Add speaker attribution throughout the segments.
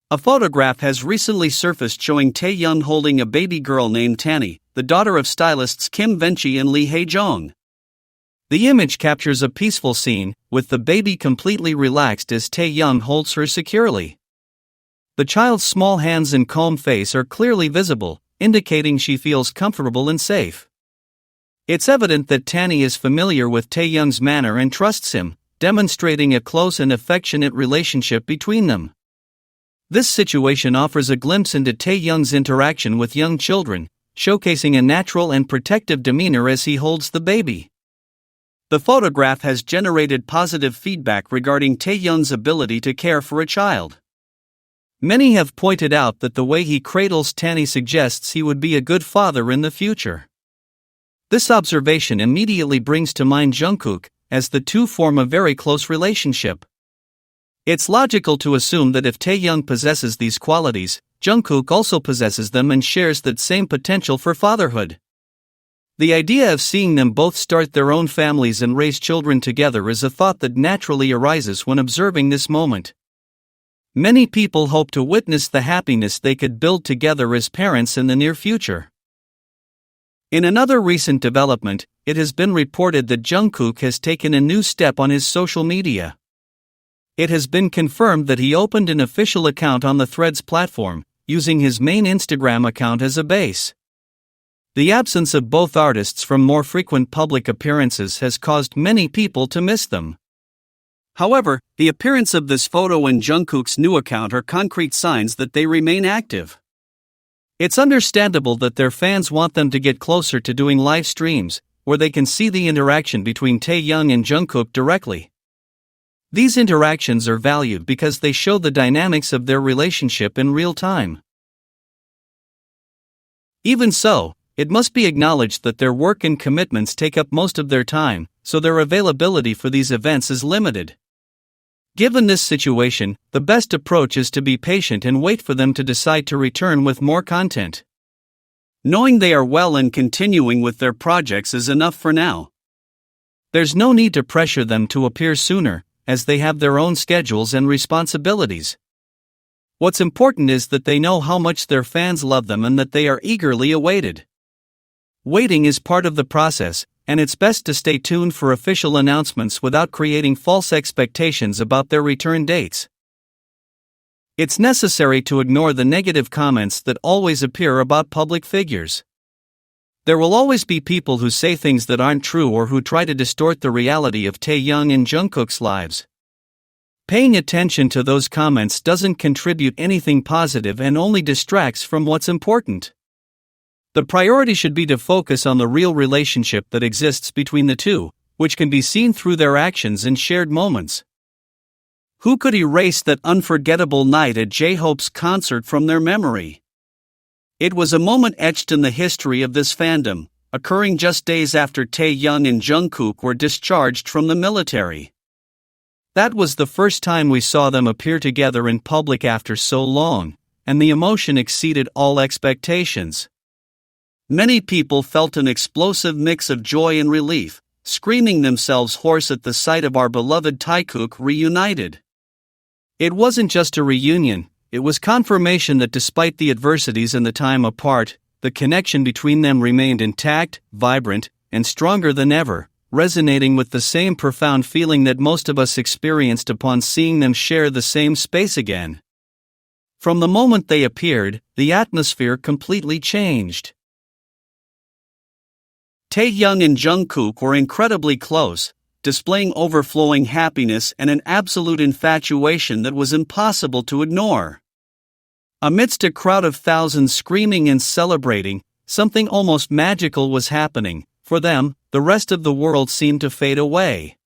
Speaker 1: A photograph has recently surfaced showing Taehyung holding a baby girl named Tanny, the daughter of stylists Kim Venchi and Lee Hae-jong. The image captures a peaceful scene, with the baby completely relaxed as Taehyung holds her securely. The child's small hands and calm face are clearly visible, indicating she feels comfortable and safe. It's evident that Tanny is familiar with Taehyung's manner and trusts him, demonstrating a close and affectionate relationship between them. This situation offers a glimpse into Taehyung's interaction with young children, showcasing a natural and protective demeanor as he holds the baby. The photograph has generated positive feedback regarding Taehyung's ability to care for a child. Many have pointed out that the way he cradles Tanny suggests he would be a good father in the future. This observation immediately brings to mind Jungkook, as the two form a very close relationship. It's logical to assume that if Taehyung possesses these qualities, Jungkook also possesses them and shares that same potential for fatherhood. The idea of seeing them both start their own families and raise children together is a thought that naturally arises when observing this moment. Many people hope to witness the happiness they could build together as parents in the near future. In another recent development, it has been reported that Jungkook has taken a new step on his social media. It has been confirmed that he opened an official account on the Threads platform, using his main Instagram account as a base. The absence of both artists from more frequent public appearances has caused many people to miss them. However, the appearance of this photo in Jungkook's new account are concrete signs that they remain active. It's understandable that their fans want them to get closer to doing live streams, where they can see the interaction between Taehyung and Jungkook directly. These interactions are valued because they show the dynamics of their relationship in real time. Even so, it must be acknowledged that their work and commitments take up most of their time, so their availability for these events is limited. Given this situation, the best approach is to be patient and wait for them to decide to return with more content. Knowing they are well and continuing with their projects is enough for now. There's no need to pressure them to appear sooner, as they have their own schedules and responsibilities. What's important is that they know how much their fans love them and that they are eagerly awaited. Waiting is part of the process, and it's best to stay tuned for official announcements without creating false expectations about their return dates. It's necessary to ignore the negative comments that always appear about public figures. There will always be people who say things that aren't true or who try to distort the reality of Taehyung and Jungkook's lives. Paying attention to those comments doesn't contribute anything positive and only distracts from what's important. The priority should be to focus on the real relationship that exists between the two, which can be seen through their actions and shared moments. Who could erase that unforgettable night at J-Hope's concert from their memory? It was a moment etched in the history of this fandom, occurring just days after Taehyung and Jungkook were discharged from the military. That was the first time we saw them appear together in public after so long, and the emotion exceeded all expectations. Many people felt an explosive mix of joy and relief, screaming themselves hoarse at the sight of our beloved Taikuk reunited. It wasn't just a reunion, it was confirmation that despite the adversities and the time apart, the connection between them remained intact, vibrant, and stronger than ever, resonating with the same profound feeling that most of us experienced upon seeing them share the same space again. From the moment they appeared, the atmosphere completely changed. Taehyung and Jungkook were incredibly close, displaying overflowing happiness and an absolute infatuation that was impossible to ignore. Amidst a crowd of thousands screaming and celebrating, something almost magical was happening. For them, the rest of the world seemed to fade away.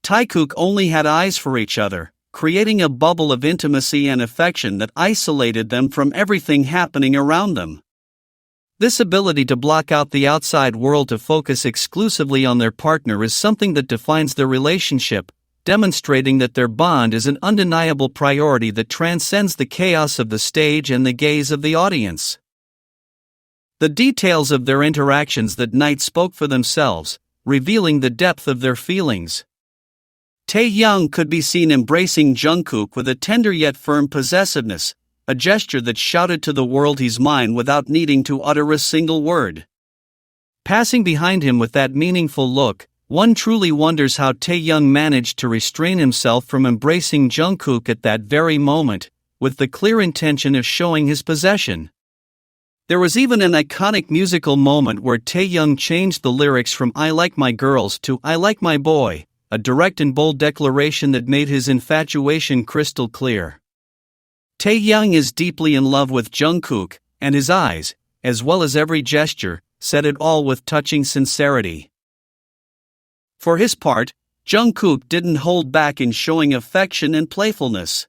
Speaker 1: Taikuk only had eyes for each other, creating a bubble of intimacy and affection that isolated them from everything happening around them. This ability to block out the outside world to focus exclusively on their partner is something that defines their relationship, demonstrating that their bond is an undeniable priority that transcends the chaos of the stage and the gaze of the audience. The details of their interactions that night spoke for themselves, revealing the depth of their feelings. Taehyung could be seen embracing Jungkook with a tender yet firm possessiveness, a gesture that shouted to the world he's mine without needing to utter a single word. Passing behind him with that meaningful look, one truly wonders how Taehyung managed to restrain himself from embracing Jungkook at that very moment, with the clear intention of showing his possession. There was even an iconic musical moment where Taehyung changed the lyrics from "I like my girls" to "I like my boy," a direct and bold declaration that made his infatuation crystal clear. Taehyung is deeply in love with Jungkook, and his eyes, as well as every gesture, said it all with touching sincerity. For his part, Jungkook didn't hold back in showing affection and playfulness.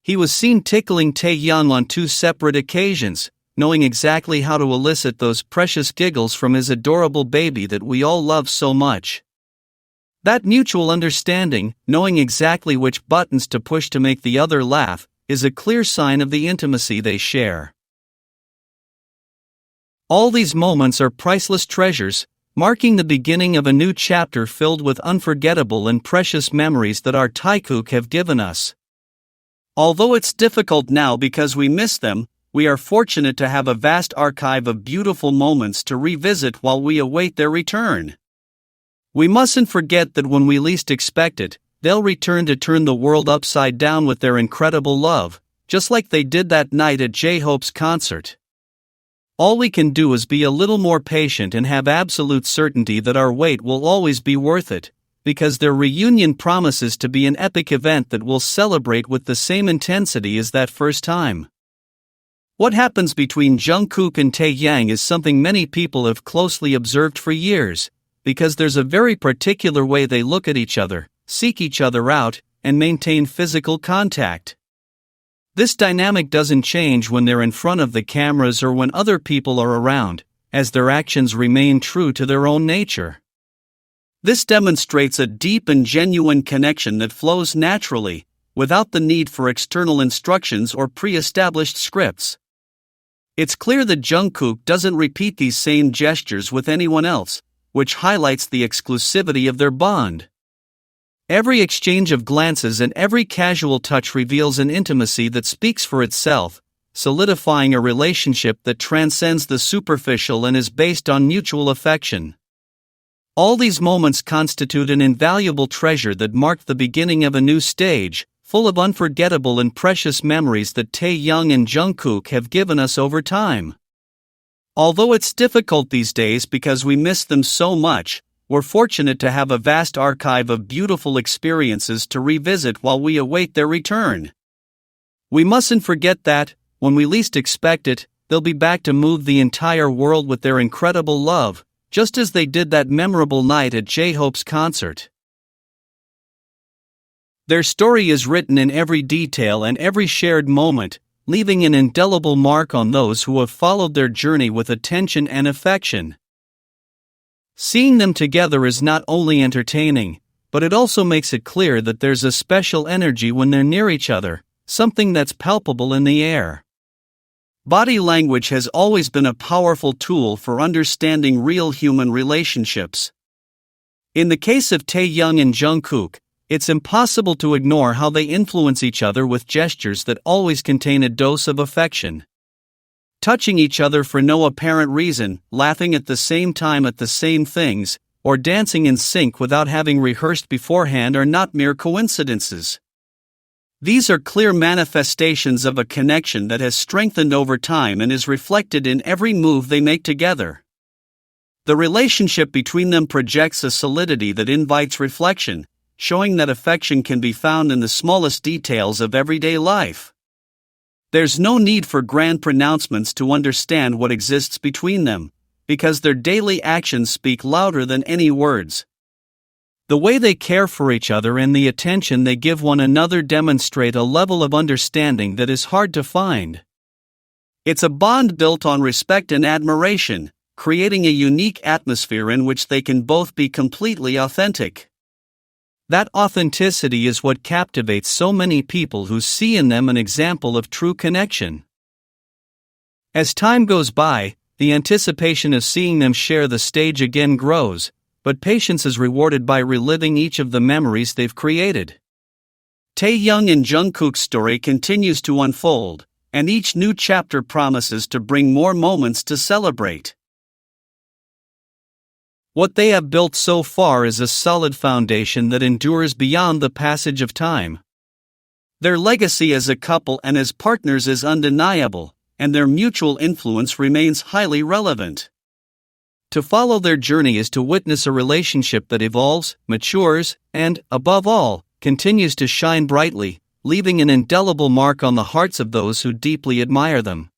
Speaker 1: He was seen tickling Taehyung on 2 separate occasions, knowing exactly how to elicit those precious giggles from his adorable baby that we all love so much. That mutual understanding, knowing exactly which buttons to push to make the other laugh, is a clear sign of the intimacy they share. All these moments are priceless treasures, marking the beginning of a new chapter filled with unforgettable and precious memories that our Taikuk have given us. Although it's difficult now because we miss them, we are fortunate to have a vast archive of beautiful moments to revisit while we await their return. We mustn't forget that when we least expect it, they'll return to turn the world upside down with their incredible love, just like they did that night at J-Hope's concert. All we can do is be a little more patient and have absolute certainty that our wait will always be worth it, because their reunion promises to be an epic event that we'll celebrate with the same intensity as that first time. What happens between Jungkook and Taehyung is something many people have closely observed for years, because there's a very particular way they look at each other, seek each other out, and maintain physical contact. This dynamic doesn't change when they're in front of the cameras or when other people are around, as their actions remain true to their own nature. This demonstrates a deep and genuine connection that flows naturally, without the need for external instructions or pre-established scripts. It's clear that Jungkook doesn't repeat these same gestures with anyone else, which highlights the exclusivity of their bond. Every exchange of glances and every casual touch reveals an intimacy that speaks for itself, solidifying a relationship that transcends the superficial and is based on mutual affection. All these moments constitute an invaluable treasure that mark the beginning of a new stage, full of unforgettable and precious memories that Taehyung and Jungkook have given us over time. Although it's difficult these days because we miss them so much, we're fortunate to have a vast archive of beautiful experiences to revisit while we await their return. We mustn't forget that, when we least expect it, they'll be back to move the entire world with their incredible love, just as they did that memorable night at J-Hope's concert. Their story is written in every detail and every shared moment, leaving an indelible mark on those who have followed their journey with attention and affection. Seeing them together is not only entertaining, but it also makes it clear that there's a special energy when they're near each other, something that's palpable in the air. Body language has always been a powerful tool for understanding real human relationships. In the case of Taehyung and Jungkook, it's impossible to ignore how they influence each other with gestures that always contain a dose of affection. Touching each other for no apparent reason, laughing at the same time at the same things, or dancing in sync without having rehearsed beforehand are not mere coincidences. These are clear manifestations of a connection that has strengthened over time and is reflected in every move they make together. The relationship between them projects a solidity that invites reflection, showing that affection can be found in the smallest details of everyday life. There's no need for grand pronouncements to understand what exists between them, because their daily actions speak louder than any words. The way they care for each other and the attention they give one another demonstrate a level of understanding that is hard to find. It's a bond built on respect and admiration, creating a unique atmosphere in which they can both be completely authentic. That authenticity is what captivates so many people who see in them an example of true connection. As time goes by, the anticipation of seeing them share the stage again grows, but patience is rewarded by reliving each of the memories they've created. Taehyung and Jungkook's story continues to unfold, and each new chapter promises to bring more moments to celebrate. What they have built so far is a solid foundation that endures beyond the passage of time. Their legacy as a couple and as partners is undeniable, and their mutual influence remains highly relevant. To follow their journey is to witness a relationship that evolves, matures, and, above all, continues to shine brightly, leaving an indelible mark on the hearts of those who deeply admire them.